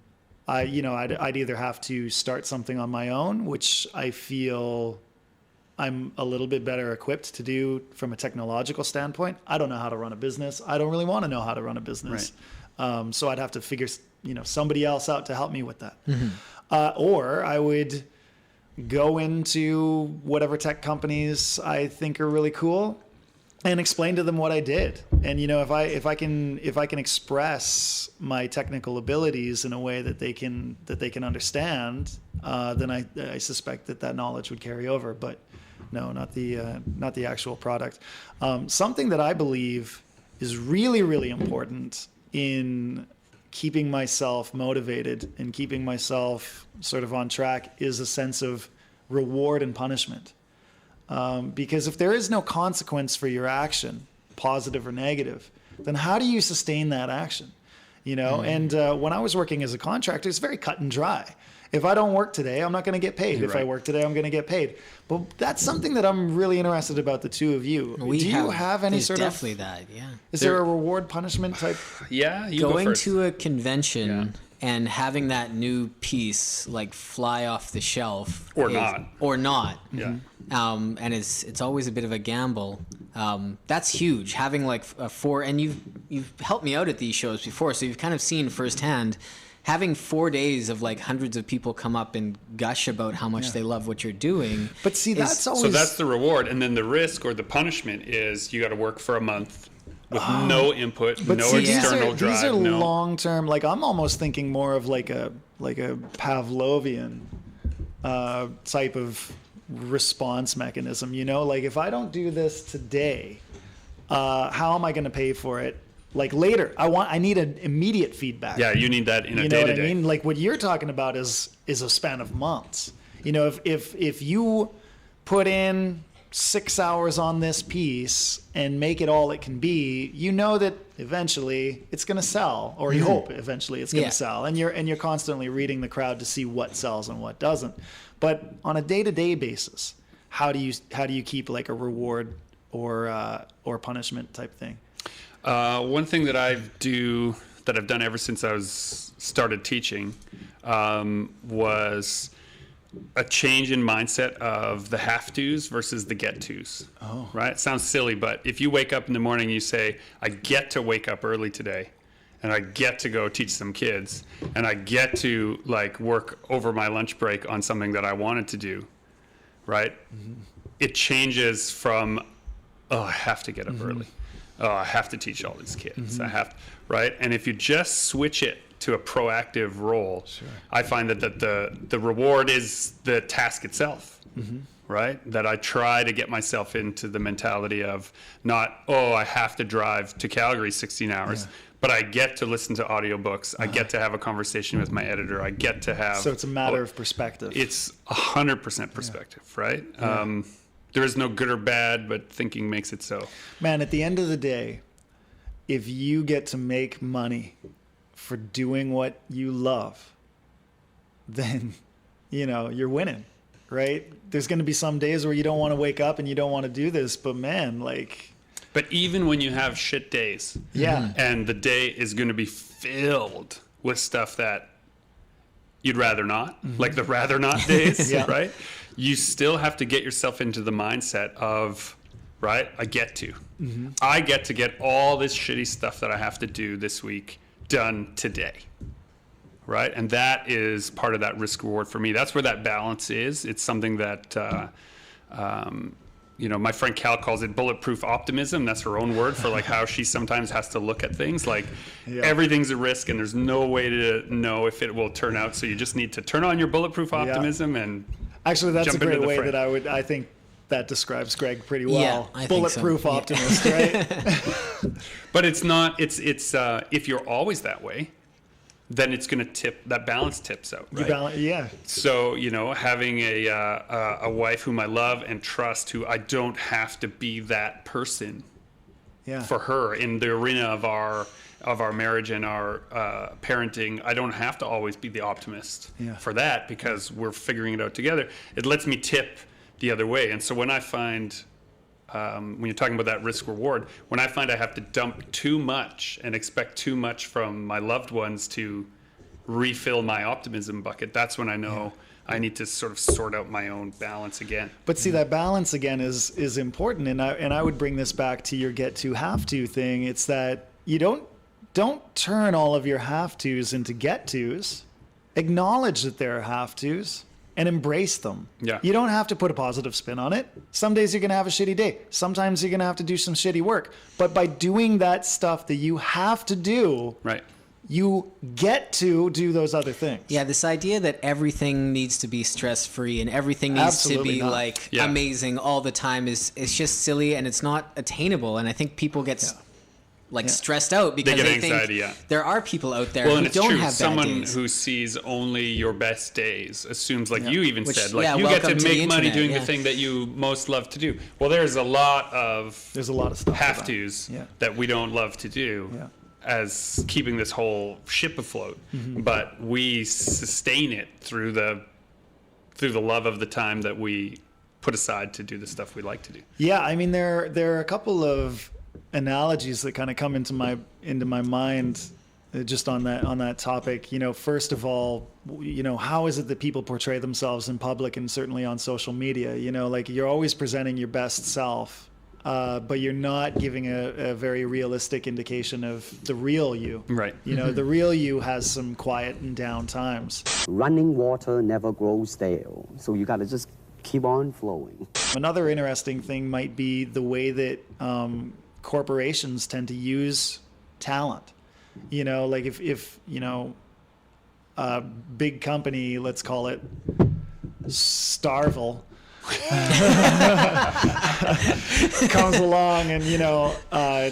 either have to start something on my own, which I feel I'm a little bit better equipped to do from a technological standpoint. I don't know how to run a business. I don't really want to know how to run a business. Right. So I'd have to figure, somebody else out to help me with that. Or I would go into whatever tech companies I think are really cool and explain to them what I did. And, if I can express my technical abilities in a way that they can understand, then I suspect that knowledge would carry over. But no, not the actual product. Something that I believe is really, really important in keeping myself motivated and keeping myself sort of on track is a sense of reward and punishment. Because if there is no consequence for your action, positive or negative, then how do you sustain that action? And when I was working as a contractor, it's very cut and dry. If I don't work today, I'm not going to get paid. If I work today, I'm going to get paid. But that's something that I'm really interested about the two of you. Do you have any sort of... definitely that, yeah. Is there a reward punishment type? Yeah, you going go first. to a convention and having that new piece like fly off the shelf. Or not. Yeah. And it's always a bit of a gamble. That's huge. Having like and you've helped me out at these shows before, so you've kind of seen firsthand. Having 4 days of like hundreds of people come up and gush about how much they love what you're doing. But see, that's always... So that's the reward. And then the risk or the punishment is you got to work for a month with no input, external drive. These are long-term. Like I'm almost thinking more of like a Pavlovian type of response mechanism. Like if I don't do this today, how am I going to pay for it? Like later, I need an immediate feedback. Yeah, you need that in a day-to-day. You know what I mean? Like what you're talking about is a span of months. If you put in 6 hours on this piece and make it all it can be, that eventually it's going to sell, or you hope eventually it's going to sell. And you're constantly reading the crowd to see what sells and what doesn't. But on a day-to-day basis, how do you keep like a reward or punishment type thing? One thing that I've done ever since I started teaching was a change in mindset of the have-tos versus the get-tos. Oh. Right? It sounds silly, but if you wake up in the morning and you say, I get to wake up early today, and I get to go teach some kids, and I get to like work over my lunch break on something that I wanted to do, right? Mm-hmm. It changes from, I have to get up early. I have to teach all these kids. I have, right? And if you just switch it to a proactive role, I find that the reward is the task itself. Right? That I try to get myself into the mentality of not, I have to drive to Calgary 16 hours, but I get to listen to audiobooks. I get to have a conversation with my editor. I get to have... So it's a matter of perspective. It's 100% perspective, right? Yeah. There is no good or bad, but thinking makes it so. Man, at the end of the day, if you get to make money for doing what you love, then, you're winning. Right? There's going to be some days where you don't want to wake up and you don't want to do this, but man, like... But even when you have shit days, and the day is going to be filled with stuff that you'd rather not, like the rather not days, right? You still have to get yourself into the mindset of, right, I get to get all this shitty stuff that I have to do this week done today. Right. And that is part of that risk reward for me. That's where that balance is. It's something that, my friend Cal calls it bulletproof optimism. That's her own word for like how she sometimes has to look at things like everything's a risk and there's no way to know if it will turn out. So you just need to turn on your bulletproof optimism and actually, that's jump a great into the way fray. that I think that describes Greg pretty well. I Bulletproof think so. optimist, right? But it's not, it's if you're always that way, then it's going to tip, that balance tips out, right? So, having a wife whom I love and trust, who I don't have to be that person for her in the arena of our marriage and our parenting. I don't have to always be the optimist for that because we're figuring it out together. It lets me tip the other way. And so when I find... when you're talking about that risk reward, when I find I have to dump too much and expect too much from my loved ones to refill my optimism bucket, that's when I know I need to sort of sort out my own balance again. But see, that balance again is important. And I would bring this back to your get to have to thing. It's that you don't turn all of your have tos into get tos. Acknowledge that there are have tos. And embrace them. Yeah. You don't have to put a positive spin on it. Some days you're going to have a shitty day. Sometimes you're going to have to do some shitty work. But by doing that stuff that you have to do, right, you get to do those other things. Yeah, this idea that everything needs to be stress-free and everything needs Absolutely to be not. amazing all the time is just silly and it's not attainable. And I think people get stressed out because they get they anxiety, think there are people out there well, who and it's don't true. have bad Someone days. who sees only your best days assumes, like you even Which, said, like you get welcome to to make the money internet, doing the thing that you most love to do. Well, there's a lot of stuff have tos that we don't love to do. Yeah. As keeping this whole ship afloat, but we sustain it through the love of the time that we put aside to do the stuff we like to do. Yeah, I mean there are a couple of analogies that kind of come into my mind just on that topic. First of all, how is it that people portray themselves in public and certainly on social media? Like you're always presenting your best self. But you're not giving a very realistic indication of the real you. Right. The real you has some quiet and down times. Running water never grows stale, so you got to just keep on flowing. Another interesting thing might be the way that corporations tend to use talent. Like if a big company, let's call it Starville, comes along and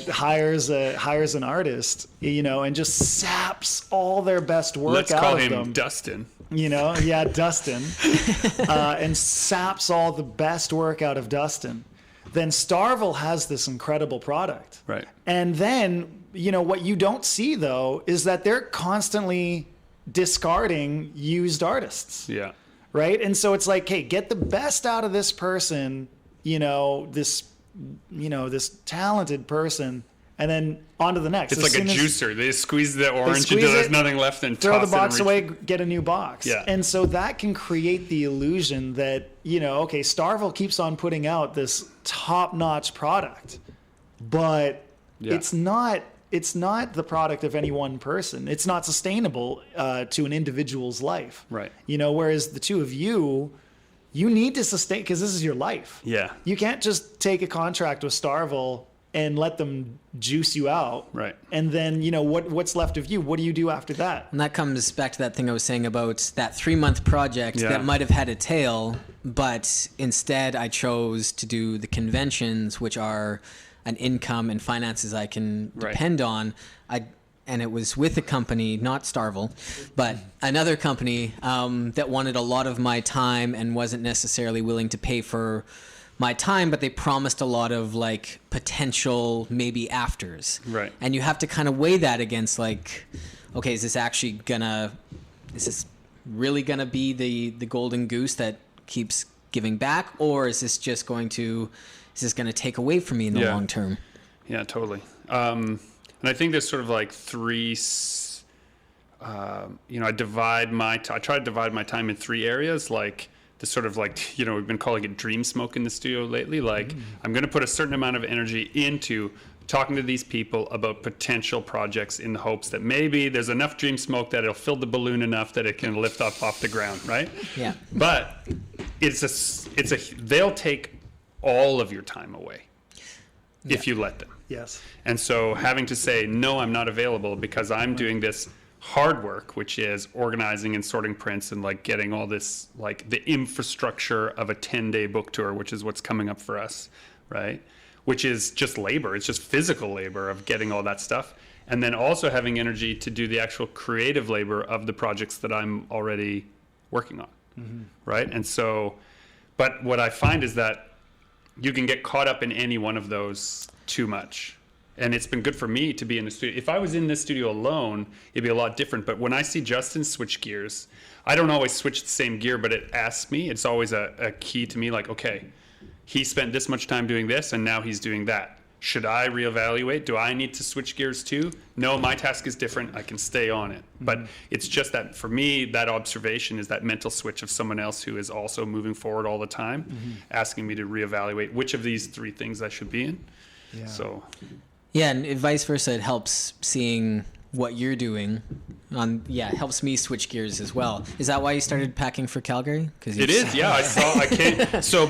hires an artist, and just saps all their best work Let's out call of him them. Dustin. Dustin, and saps all the best work out of Dustin. Then Starville has this incredible product, right? And then what you don't see though is that they're constantly discarding used artists. Yeah. Right. And so it's like, hey, get the best out of this person, this talented person, and then on to the next. It's like a juicer. They squeeze the orange until there's nothing left and throw toss the box it away, get a new box. Yeah. And so that can create the illusion that, Starville keeps on putting out this top-notch product, but it's not the product of any one person. It's not sustainable to an individual's life. Right. Whereas the two of you need to sustain, because this is your life. Yeah. You can't just take a contract with Starville and let them juice you out. Right. And then, what's left of you? What do you do after that? And that comes back to that thing I was saying about that 3-month project Yeah. that might have had a tail, but instead I chose to do the conventions, which are an income and finances I can depend on. And it was with a company, not Starville, but another company that wanted a lot of my time and wasn't necessarily willing to pay for my time, but they promised a lot of like potential maybe afters. Right. And you have to kind of weigh that against like, okay, is this really gonna be the golden goose that keeps giving back, or is this gonna take away from me in the long term? Yeah, totally. And I think there's sort of like three, I try to divide my time in 3 areas, like the sort of like, we've been calling it dream smoke in the studio lately. Like I'm going to put a certain amount of energy into talking to these people about potential projects in the hopes that maybe there's enough dream smoke that it'll fill the balloon enough that it can lift up off the ground. Right. Yeah. But they'll take all of your time away if you let them. Yes. And so having to say, no, I'm not available because I'm doing this hard work, which is organizing and sorting prints and like getting all this, like the infrastructure of a 10-day book tour, which is what's coming up for us, right? Which is just labor. It's just physical labor of getting all that stuff. And then also having energy to do the actual creative labor of the projects that I'm already working on, right? And so, but what I find is that you can get caught up in any one of those too much. And it's been good for me to be in the studio. If I was in this studio alone, it'd be a lot different. But when I see Justin switch gears, I don't always switch the same gear, but it asks me. It's always a key to me, like, okay, he spent this much time doing this, and now he's doing that. Should I reevaluate? Do I need to switch gears too? No, my task is different. I can stay on it. But it's just that for me, that observation is that mental switch of someone else who is also moving forward all the time, asking me to reevaluate which of these 3 things I should be in. Yeah. So... Yeah, and vice versa, it helps seeing what you're doing. It helps me switch gears as well. Is that why you started packing for Calgary? It is, yeah. I came. So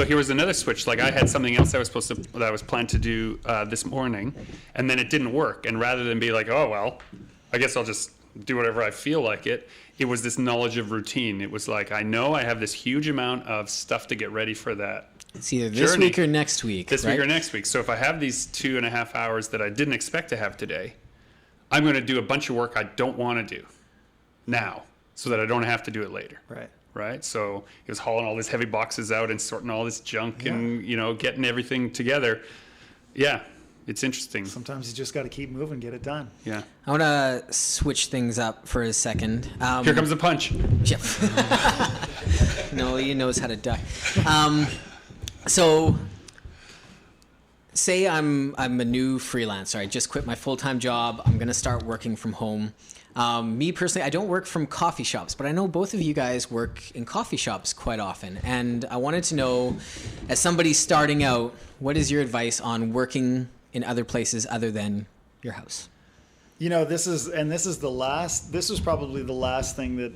here was another switch. Like I had something else that I was planned to do this morning, and then it didn't work. And rather than be like, oh well, I guess I'll just do whatever I feel like it. It was this knowledge of routine. It was like I know I have this huge amount of stuff to get ready for that. It's either this week or next week. This week or next week. So if I have these 2.5 hours that I didn't expect to have today, I'm going to do a bunch of work I don't want to do now so that I don't have to do it later. Right. So he was hauling all these heavy boxes out and sorting all this junk and, getting everything together. Yeah. It's interesting. Sometimes you just got to keep moving, get it done. Yeah. I want to switch things up for a second. Here comes the punch. Yep. No, he knows how to duck. So, say I'm a new freelancer. I just quit my full-time job. I'm going to start working from home. Me personally, I don't work from coffee shops, but I know both of you guys work in coffee shops quite often. And I wanted to know, as somebody starting out, what is your advice on working in other places other than your house? This was probably the last thing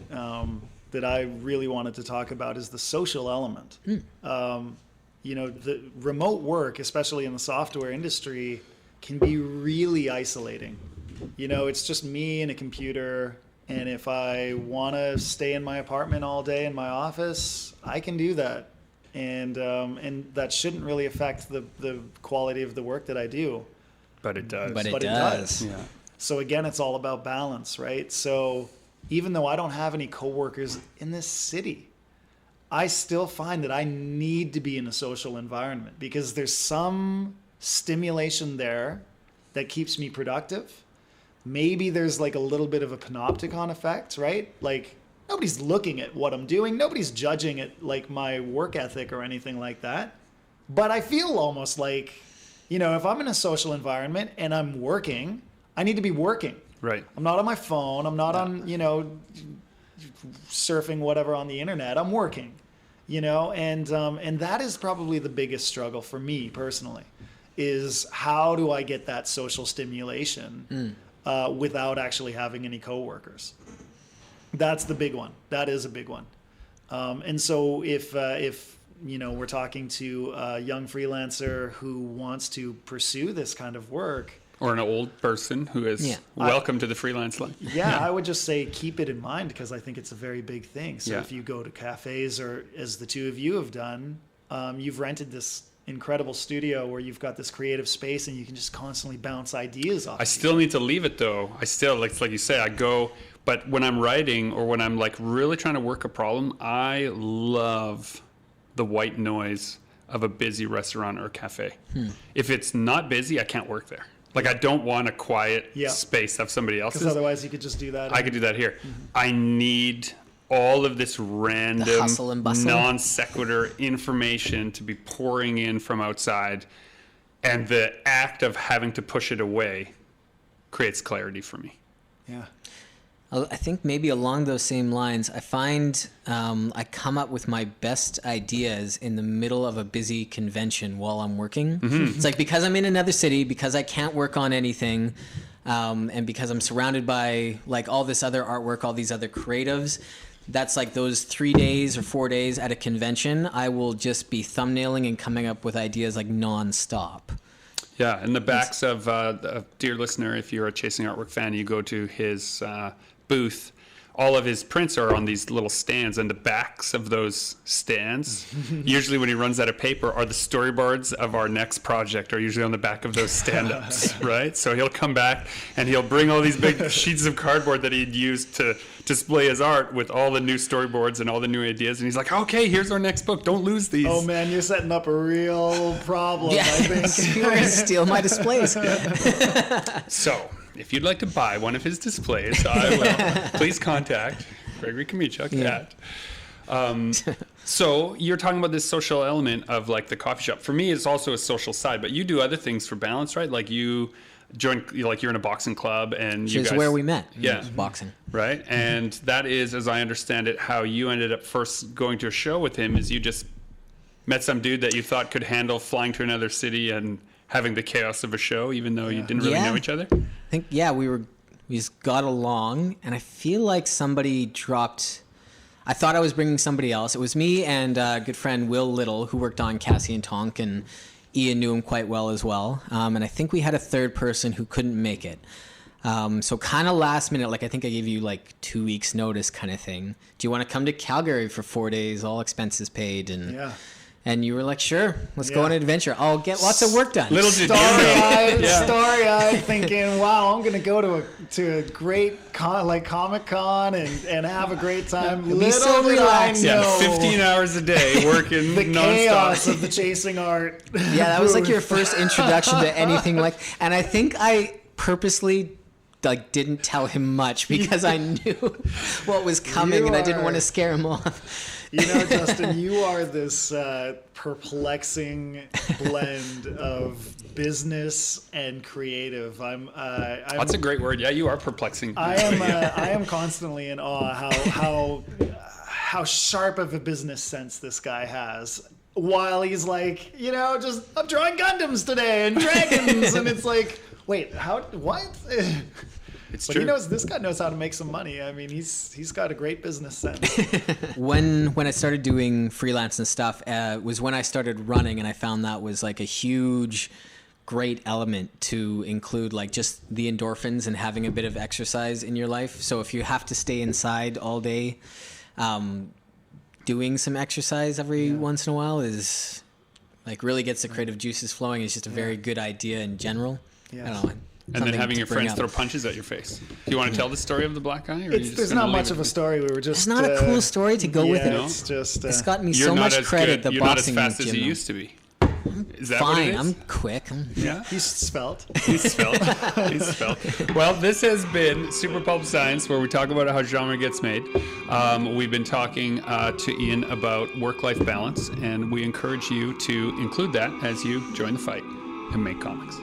that I really wanted to talk about is the social element. The remote work, especially in the software industry, can be really isolating. It's just me and a computer, and if I want to stay in my apartment all day in my office, I can do that. And that shouldn't really affect the quality of the work that I do. But it does. But it does. Yeah. So again, it's all about balance, right? So even though I don't have any coworkers in this city, I still find that I need to be in a social environment because there's some stimulation there that keeps me productive. Maybe there's like a little bit of a panopticon effect, right? Like nobody's looking at what I'm doing. Nobody's judging it like my work ethic or anything like that. But I feel almost like, if I'm in a social environment and I'm working, I need to be working. Right. I'm not on my phone. I'm not on, surfing whatever on the internet. I'm working, and that is probably the biggest struggle for me personally is how do I get that social stimulation without actually having any coworkers? That's the big one. That is a big one. And so if we're talking to a young freelancer who wants to pursue this kind of work. Or an old person who is welcome to the freelance life. Yeah, I would just say keep it in mind because I think it's a very big thing. So Yeah. if you go to cafes or as the two of you have done, you've rented this incredible studio where you've got this creative space and you can just constantly bounce ideas off. I still need to leave it though. I still, like you say, I go, but when I'm writing or when I'm like really trying to work a problem, I love the white noise of a busy restaurant or cafe. If it's not busy, I can't work there. Like I don't want a quiet space of somebody else's. Because otherwise you could just do that. I could do that here. I need all of this random hustle and bustle. non sequitur information to be pouring in from outside, and the act of having to push it away creates clarity for me. Yeah. I think maybe along those same lines, I find I come up with my best ideas in the middle of a busy convention while I'm working. It's like because I'm in another city, because I can't work on anything, and because I'm surrounded by like all this other artwork, all these other creatives, that's like those 3 days or 4 days at a convention, I will just be thumbnailing and coming up with ideas like nonstop. Yeah, and the backs of, dear listener, if you're a Chasing Artwork fan, you go to his booth, all of his prints are on these little stands, and the backs of those stands, usually when he runs out of paper, are the storyboards of our next project, are usually on the back of those stand-ups, right? So he'll come back and he'll bring all these big sheets of cardboard that he'd used to display his art with all the new storyboards and all the new ideas, and he's like, okay, here's our next book, don't lose these. Oh man, you're setting up a real problem, Yeah, I think. you're gonna steal my displays. So, if you'd like to buy one of his displays, I will. Please contact Gregory Kamichuk at. So you're talking about this social element of like the coffee shop. For me, it's also a social side, but you do other things for balance, right? Like you join, like you're in a boxing club, and Which you is guys, where we met. Yeah. It was boxing. right? And that is, as I understand it, how you ended up first going to a show with him. Is you just met some dude that you thought could handle flying to another city and having the chaos of a show, even though you didn't really know each other. I think we just got along, and I feel like somebody dropped. I thought I was bringing somebody else. It was me and a good friend Will Little, who worked on Cassie and Tonk, and Ian knew him quite well as well. And I think we had a third person who couldn't make it. So kind of last minute, like I think I gave you like 2 weeks notice kind of thing. Do you want to come to Calgary for 4 days, all expenses paid? And you were like, sure, let's go on an adventure. I'll get lots of work done. Little did you know. Starry-eyed, thinking, wow, I'm going to go to a great Comic-Con and have a great time. Be so relaxed. Yeah, 15 hours a day working the nonstop. chaos of the chasing art. Yeah, that was like your first introduction to anything like. And I think I purposely like didn't tell him much because I knew what was coming and I didn't want to scare him off. You know, Justin, you are this perplexing blend of business and creative. That's a great word. Yeah, you are perplexing. I am constantly in awe how sharp of a business sense this guy has. While he's like, just I'm drawing Gundams today and dragons, and it's like, wait, what? It's but true. this guy knows how to make some money. I mean, he's got a great business sense. When I started doing freelance and stuff, was when I started running, and I found that was like a huge, great element to include, like just the endorphins and having a bit of exercise in your life. So if you have to stay inside all day, doing some exercise every once in a while is like really gets the creative juices flowing. It's just a very good idea in general. Yes. I don't know. And then having your friends up. throw punches at your face. Do you want to tell the story of the black guy? Or There's not much of a story. We were just. It's not a cool story to go with it. It's just. It's gotten me You're so not much as credit. good. The You're not as boxing fast as gym, you though. used to be. Is that what it Fine, is? I'm quick. Yeah. He's svelte. He's spelled. Well, this has been Super Pulp Science, where we talk about how genre gets made. We've been talking to Ian about work-life balance, and we encourage you to include that as you join the fight and make comics.